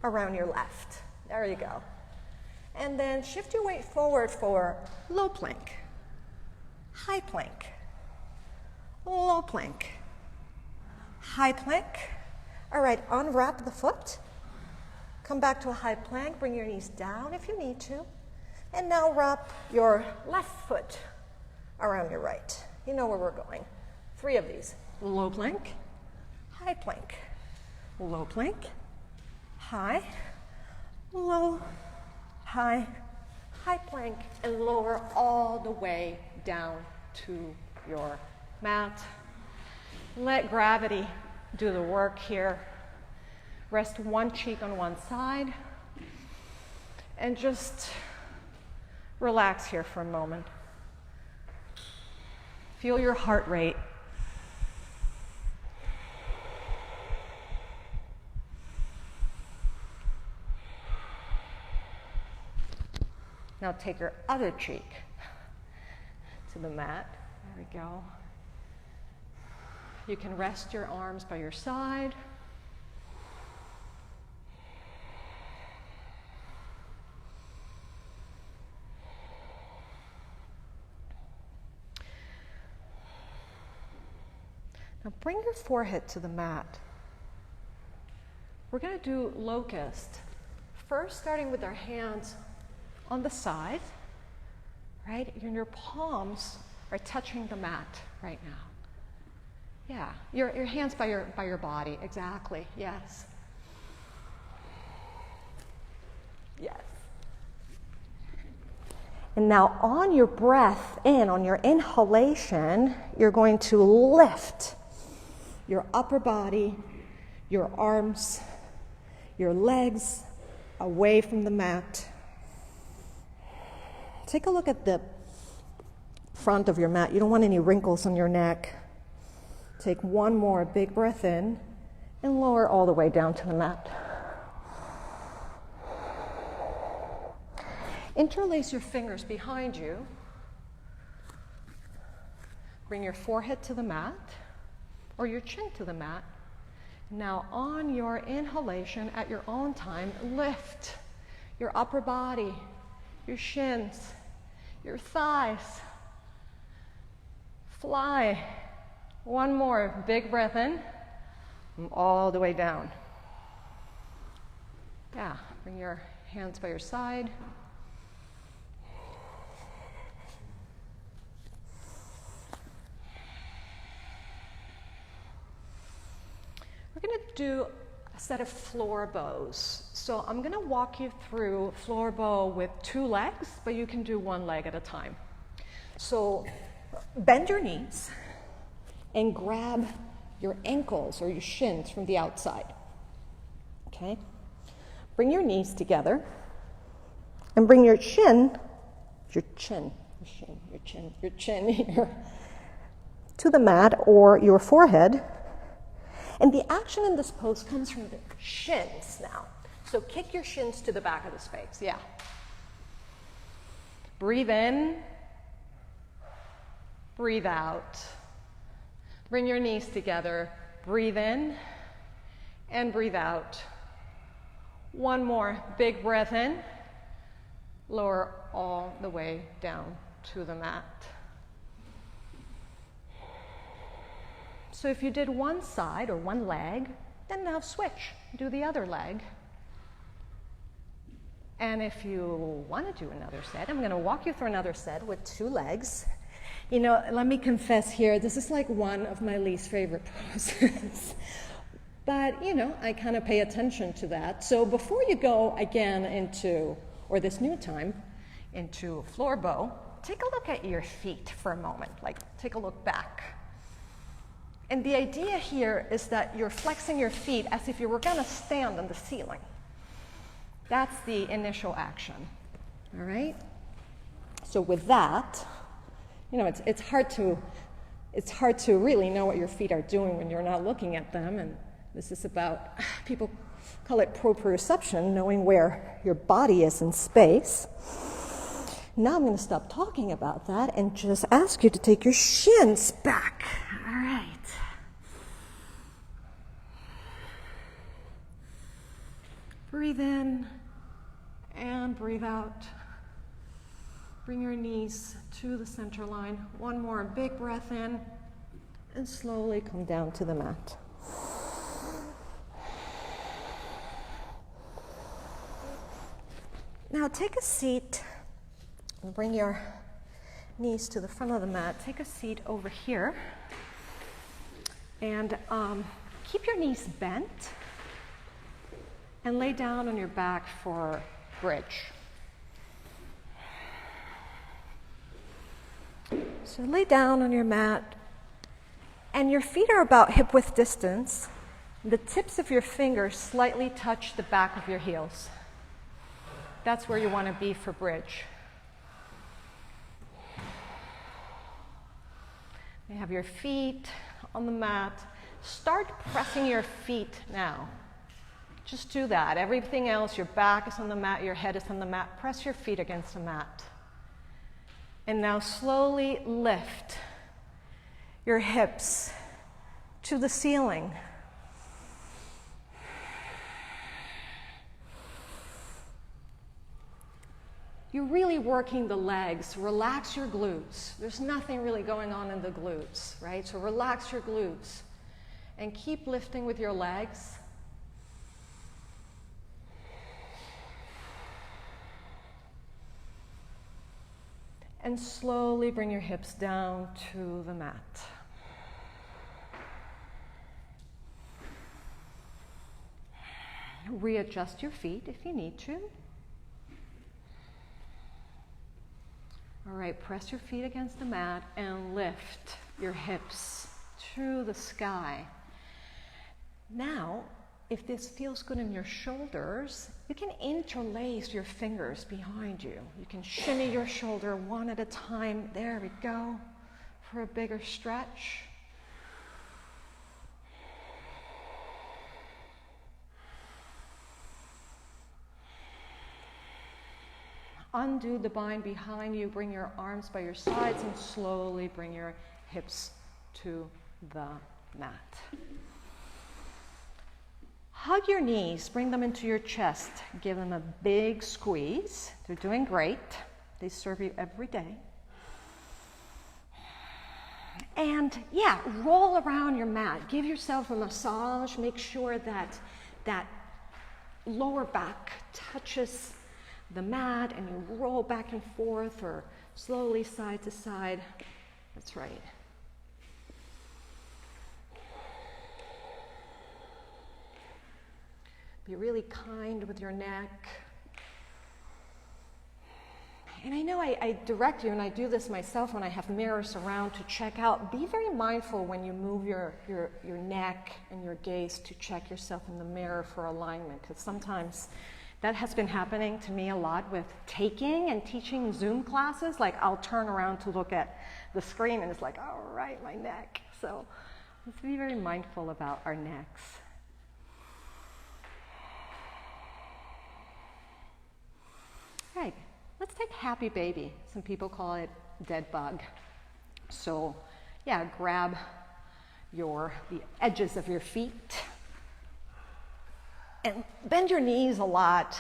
around your left. There you go. And then shift your weight forward for low plank, high plank, low plank, high plank. All right, unwrap the foot. Come back to a high plank, bring your knees down if you need to. And now wrap your left foot around your right. You know where we're going. 3 of these. Low plank, high plank, low plank, high, low, high, high plank, and lower all the way down to your mat. Let gravity do the work here. Rest one cheek on one side and just relax here for a moment. Feel your heart rate. Now take your other cheek to the mat. There we go. You can rest your arms by your side. Now bring your forehead to the mat. We're going to do locust. First, starting with our hands on the side, right? And your palms are touching the mat right now. Yeah, your hands by your body, exactly, yes. Yes. And now on your breath in, on your inhalation, you're going to lift your upper body, your arms, your legs, away from the mat. Take a look at the front of your mat. You don't want any wrinkles on your neck. Take one more big breath in and lower all the way down to the mat. Interlace your fingers behind you. Bring your forehead to the mat or your chin to the mat. Now on your inhalation at your own time, lift your upper body, your shins, your thighs. Fly. One more big breath in, all the way down. Yeah, bring your hands by your side. We're going to do a set of floor bows. So I'm going to walk you through floor bow with 2 legs, but you can do 1 leg at a time. So bend your knees and grab your ankles or your shins from the outside. Okay? Bring your knees together and bring your chin here to the mat or your forehead. And the action in this pose comes from the shins now. So kick your shins to the back of the space. Yeah. Breathe in. Breathe out. Bring your knees together. Breathe in and breathe out. One more big breath in. Lower all the way down to the mat. So if you did one side or one leg, then now switch. Do the other leg. And if you want to do another set, I'm going to walk you through another set with 2 legs. You know, let me confess here, this is like one of my least favorite poses. But, you know, I kind of pay attention to that. So before you go again into, or this new time, into floor bow, take a look at your feet for a moment. Like, take a look back. And the idea here is that you're flexing your feet as if you were going to stand on the ceiling. That's the initial action. All right? So with that, you know, it's hard to really know what your feet are doing when you're not looking at them. And this is about, people call it proprioception, knowing where your body is in space. Now I'm going to stop talking about that and just ask you to take your shins back. All right. Breathe in and breathe out. Bring your knees to the center line. One more big breath in and slowly come down to the mat. Now take a seat and bring your knees to the front of the mat. Take a seat over here and keep your knees bent and lay down on your back for bridge. So lay down on your mat and your feet are about hip-width distance. The tips of your fingers slightly touch the back of your heels. That's where you want to be for bridge. You have your feet on the mat. Start pressing your feet now. Just do that. Everything else, your back is on the mat, your head is on the mat. Press your feet against the mat. And now slowly lift your hips to the ceiling. You're really working the legs. Relax your glutes. There's nothing really going on in the glutes, right? So relax your glutes and keep lifting with your legs. And slowly bring your hips down to the mat. Readjust your feet if you need to. All right, press your feet against the mat and lift your hips to the sky. Now, if this feels good in your shoulders, you can interlace your fingers behind you. You can shimmy your shoulder one at a time. There we go, for a bigger stretch. Undo the bind behind you, bring your arms by your sides, and slowly bring your hips to the mat. Hug your knees, bring them into your chest, give them a big squeeze. They're doing great. They serve you every day. And yeah, roll around your mat. Give yourself a massage. Make sure that that lower back touches the mat, and you roll back and forth or slowly side to side. That's right. Be really kind with your neck. And I know I direct you, and I do this myself when I have mirrors around to check out. Be very mindful when you move your neck and your gaze to check yourself in the mirror for alignment, because sometimes that has been happening to me a lot with taking and teaching Zoom classes. Like, I'll turn around to look at the screen, and it's like, all right, my neck. So let's be very mindful about our necks. All right, let's take happy baby. Some people call it dead bug. So yeah, grab the edges of your feet and bend your knees a lot.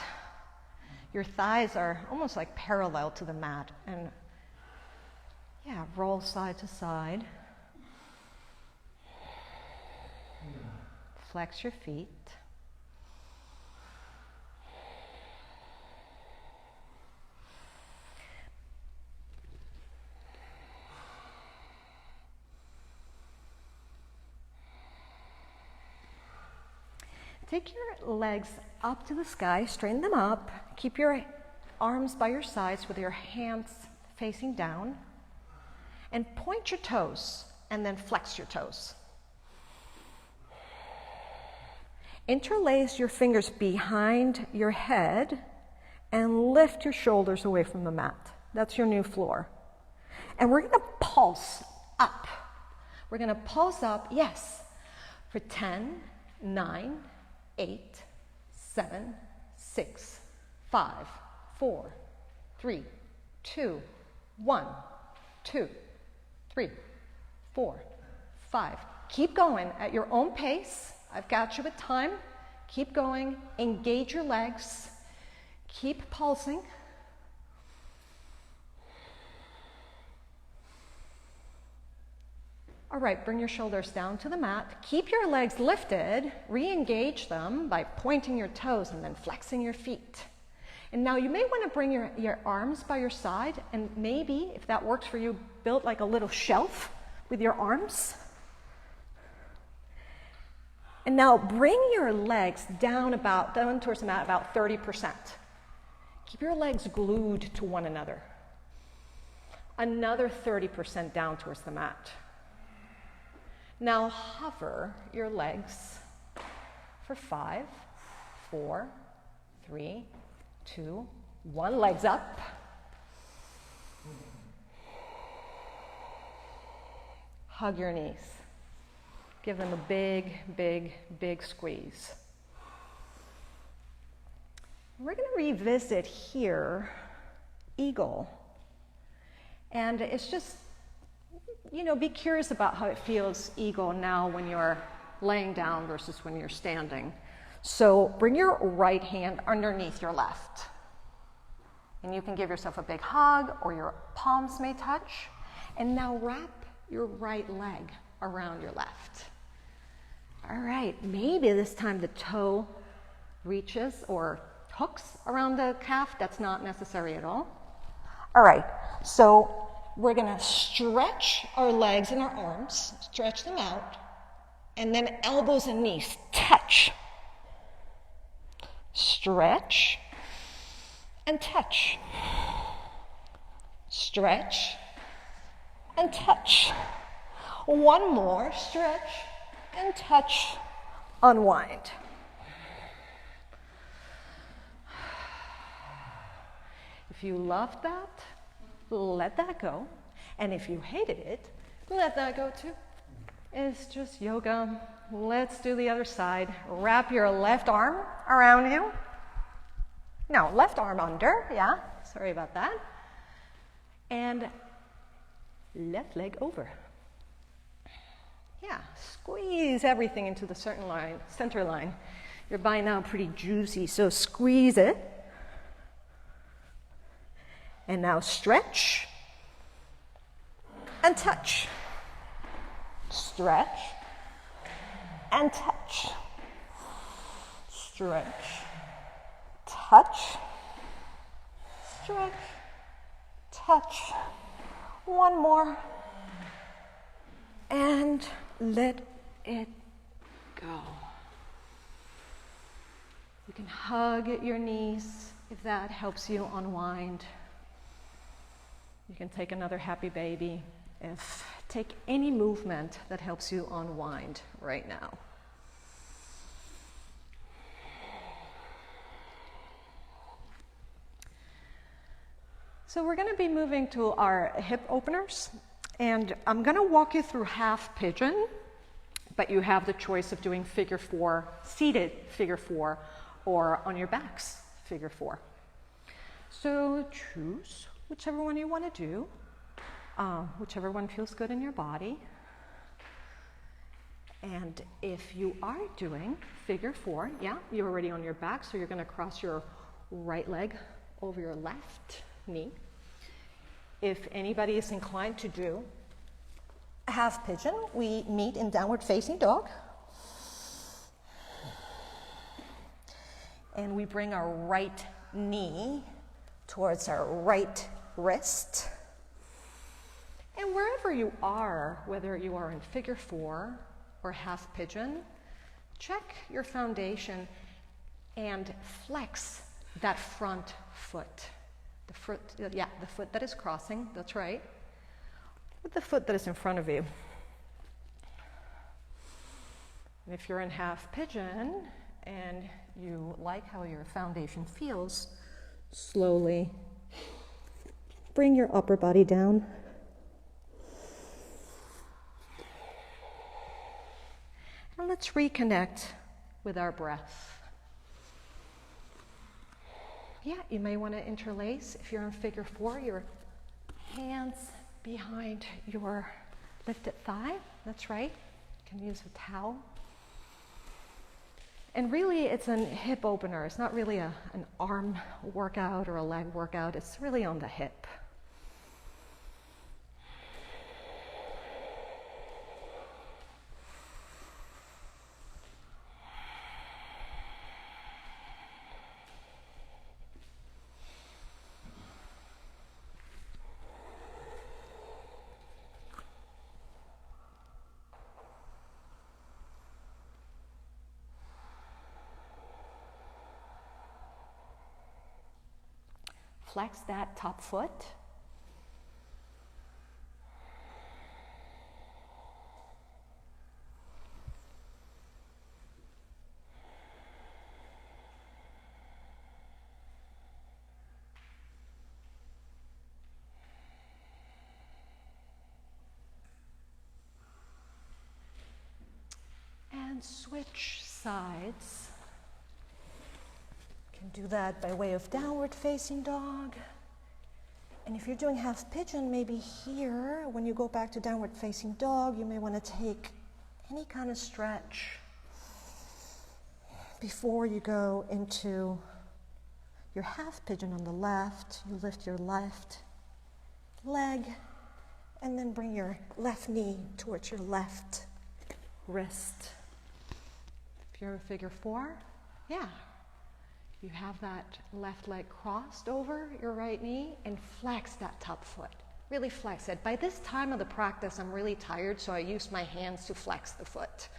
Your thighs are almost like parallel to the mat. And yeah, roll side to side. Flex your feet. Take your legs up to the sky, straighten them up, keep your arms by your sides with your hands facing down, and point your toes, and then flex your toes. Interlace your fingers behind your head, and lift your shoulders away from the mat. That's your new floor. And we're gonna pulse up. We're gonna pulse up, yes, for 10, 9, 8, 7, 6, 5, 4, 3, 2, 1, 2, 3, 4, 5. Keep going at your own pace. I've got you with time. Keep going. Engage your legs. Keep pulsing. All right, bring your shoulders down to the mat. Keep your legs lifted. Re-engage them by pointing your toes and then flexing your feet. And now you may want to bring your arms by your side, and maybe, if that works for you, build like a little shelf with your arms. And now bring your legs down towards the mat about 30%. Keep your legs glued to one another. Another 30% down towards the mat. Now hover your legs for 5, 4, 3, 2, 1. Legs up. Hug your knees. Give them a big, big, big squeeze. We're going to revisit here eagle. And it's just, be curious about how it feels eagle now when you're laying down versus when you're standing. So bring your right hand underneath your left. And you can give yourself a big hug, or your palms may touch. And now wrap your right leg around your left. All right, maybe this time the toe reaches or hooks around the calf. That's not necessary at all. All right, so we're going to stretch our legs and our arms, stretch them out, and then elbows and knees touch. Stretch and touch. Stretch and touch. One more, stretch and touch, unwind. If you loved that, let that go. And if you hated it, let that go too. It's just yoga. Let's do the other side. Wrap your left arm around you. No, left arm under, yeah, sorry about that. And left leg over. Yeah, squeeze everything into the center line. You're by now pretty juicy, so squeeze it. And now stretch and touch. Stretch and touch. Stretch, touch, stretch, touch. One more. And let it go. You can hug at your knees if that helps you unwind. You can take another happy baby. Take any movement that helps you unwind right now. So we're going to be moving to our hip openers, and I'm going to walk you through half pigeon, but you have the choice of doing figure four, seated figure four, or on your backs, figure four. So choose whichever one you want to do, whichever one feels good in your body. And if you are doing figure four, yeah, you're already on your back, so you're going to cross your right leg over your left knee. If anybody is inclined to do half pigeon, we meet in downward facing dog. And we bring our right knee towards our right wrist. And wherever you are, whether you are in figure four or half pigeon, check your foundation and flex that front foot. The foot that is crossing, that's right, with the foot that is in front of you. And if you're in half pigeon and you like how your foundation feels, slowly bring your upper body down. And let's reconnect with our breath. Yeah, you may want to interlace, if you're in figure four, your hands behind your lifted thigh. That's right. You can use a towel. And really, it's a hip opener. It's not really an arm workout or a leg workout. It's really on the hip. Flex that top foot. And switch sides. Can do that by way of downward facing dog. And if you're doing half pigeon, maybe here, when you go back to downward facing dog, you may want to take any kind of stretch before you go into your half pigeon on the left. You lift your left leg and then bring your left knee towards your left wrist. If you're in figure four, yeah. You have that left leg crossed over your right knee and flex that top foot. Really flex it. By this time of the practice, I'm really tired, so I use my hands to flex the foot.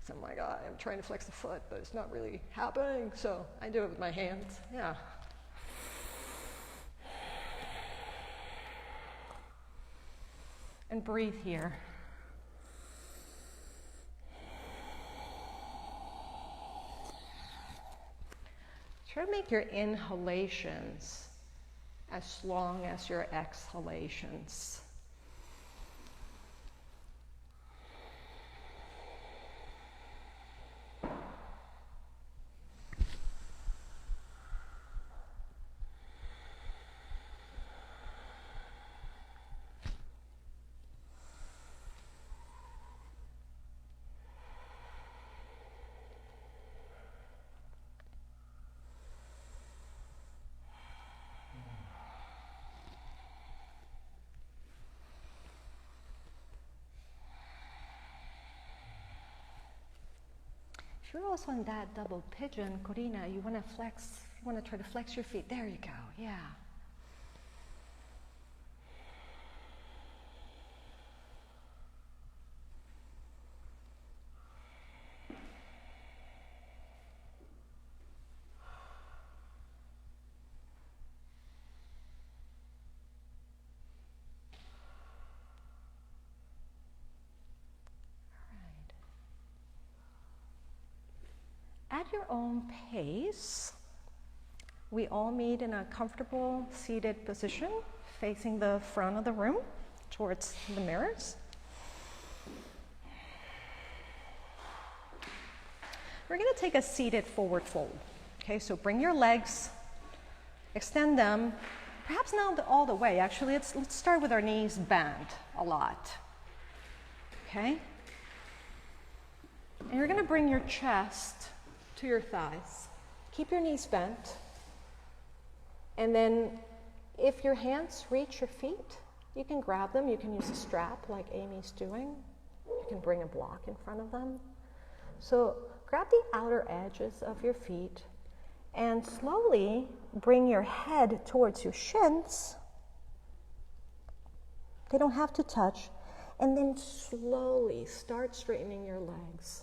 So I'm like, oh, I'm trying to flex the foot, but it's not really happening, so I do it with my hands. Yeah. And breathe here. Try to make your inhalations as long as your exhalations. If you're also in that double pigeon, Corina, you want to try to flex your feet. There you go, yeah. At your own pace, we all meet in a comfortable seated position, facing the front of the room towards the mirrors. We're going to take a seated forward fold. Okay, so bring your legs, extend them, perhaps not all the way. Actually, let's start with our knees bent a lot. Okay? And you're going to bring your chest to your thighs. Keep your knees bent. And then if your hands reach your feet, you can grab them. You can use a strap like Amy's doing. You can bring a block in front of them. So grab the outer edges of your feet and slowly bring your head towards your shins. They don't have to touch. And then slowly start straightening your legs.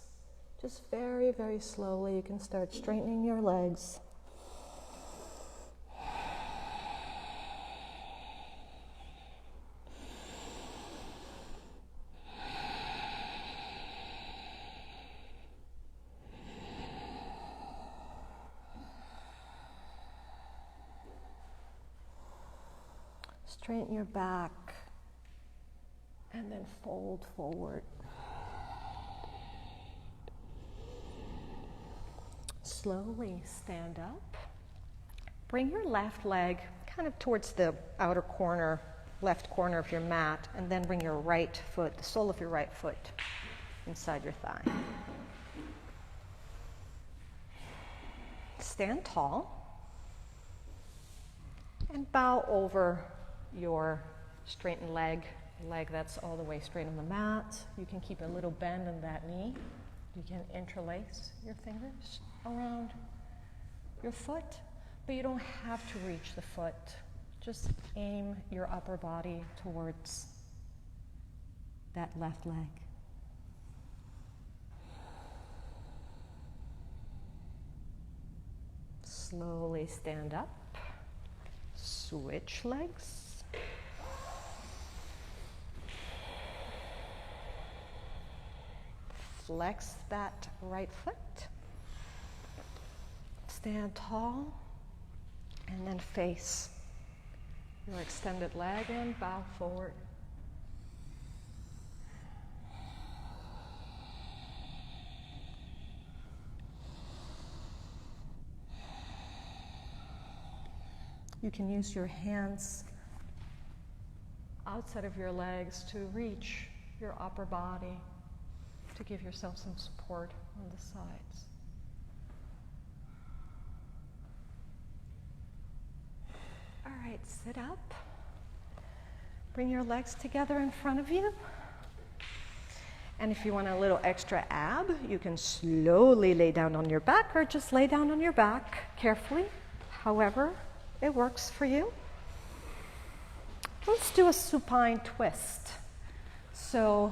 Just very, very slowly, you can start straightening your legs. Straighten your back and then fold forward. Slowly stand up. Bring your left leg kind of towards the outer corner, left corner of your mat, and then bring your right foot, the sole of your right foot, inside your thigh. Stand tall and bow over your straightened leg that's all the way straight on the mat. You can keep a little bend in that knee. You can interlace your fingers around your foot, but you don't have to reach the foot. Just aim your upper body towards that left leg. Slowly stand up. Switch legs. Flex that right foot. Stand tall and then face your extended leg and bow forward. You can use your hands outside of your legs to reach your upper body to give yourself some support on the sides. All right, sit up. Bring your legs together in front of you. And if you want a little extra ab, you can slowly lay down on your back or just lay down on your back carefully, however it works for you. Let's do a supine twist. So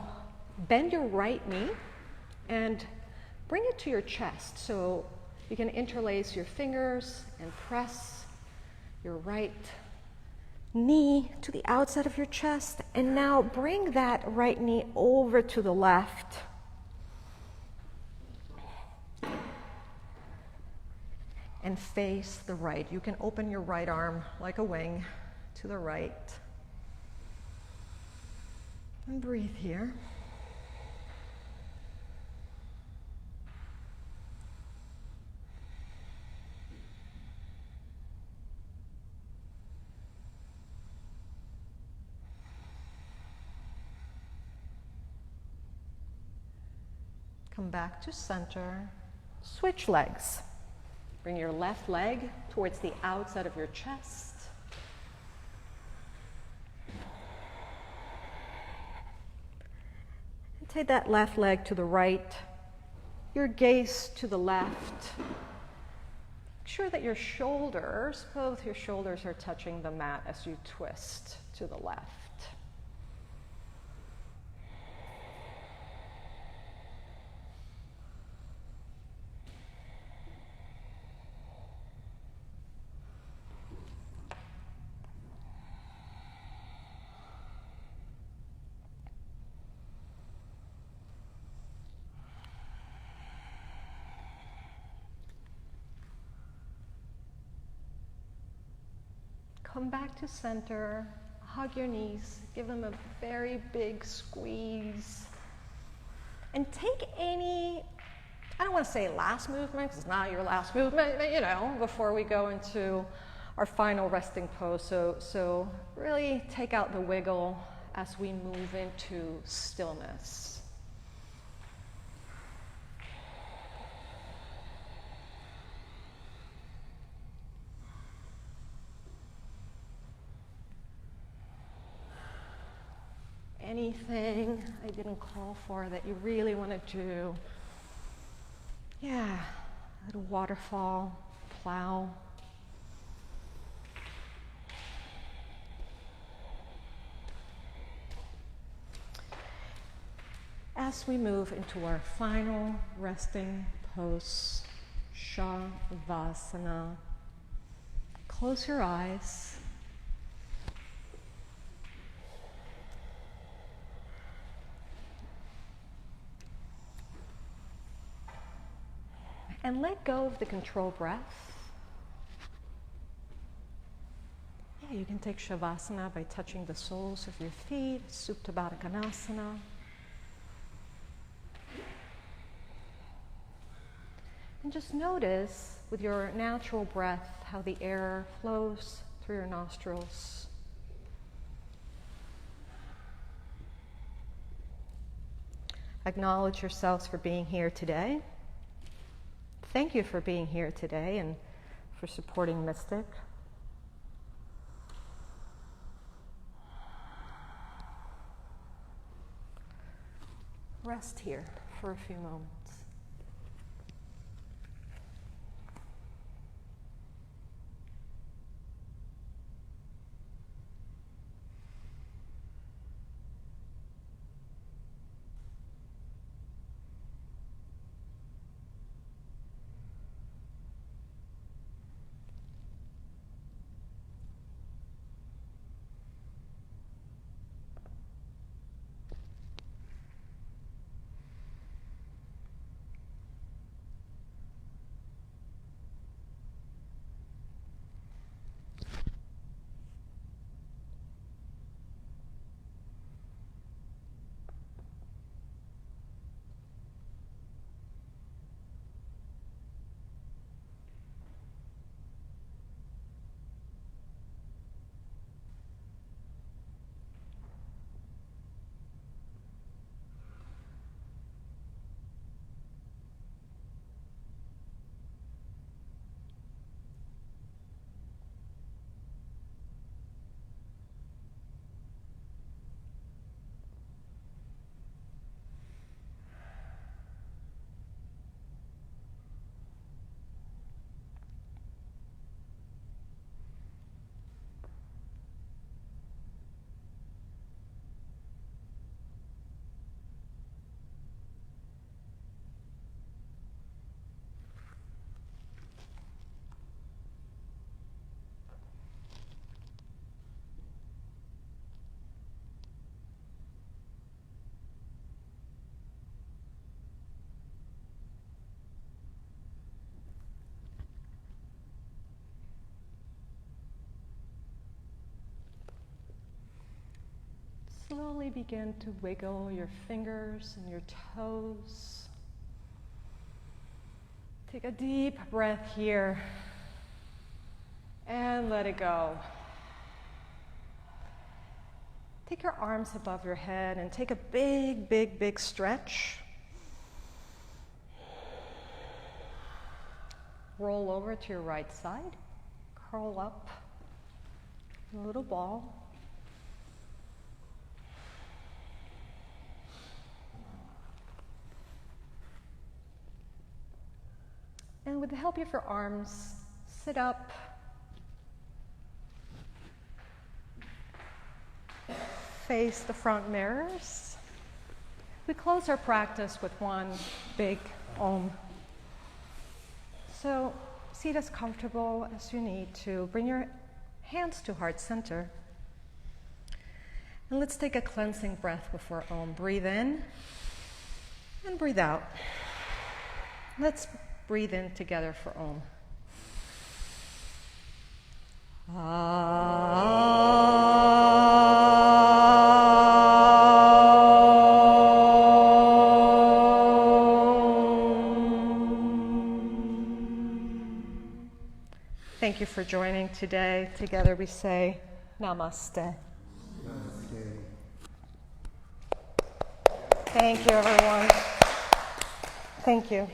bend your right knee and bring it to your chest. So you can interlace your fingers and press your right knee to the outside of your chest. And now bring that right knee over to the left. And face the right. You can open your right arm like a wing to the right. And breathe here. Come back to center. Switch legs. Bring your left leg towards the outside of your chest. And take that left leg to the right, your gaze to the left. Make sure that your shoulders, both your shoulders are touching the mat as you twist to the left. Come back to center, hug your knees, give them a very big squeeze. And take any, I don't want to say last movement, because it's not your last movement, but, you know, before we go into our final resting pose. So really take out the wiggle as we move into stillness. Anything I didn't call for that you really want to do. Yeah, a little waterfall, plow. As we move into our final resting pose, Shavasana, close your eyes. And let go of the control breath. Yeah, you can take Shavasana by touching the soles of your feet, Supta Baddha Konasana. And just notice with your natural breath how the air flows through your nostrils. Acknowledge yourselves for being here today. Thank you for being here today and for supporting Mystic. Rest here for a few moments. slowly begin to wiggle your fingers and your toes. Take a deep breath here and let it go. Take your arms above your head and take a big, big, big stretch. Roll over to your right side. Curl up in a little ball. And with the help of your arms, sit up. Face the front mirrors. We close our practice with one big Om. So seat as comfortable as you need to. Bring your hands to heart center. And let's take a cleansing breath before Om. Breathe in and breathe out. Let's breathe in together for Om. Thank you for joining today. Together we say namaste. Namaste. Thank you, everyone. Thank you.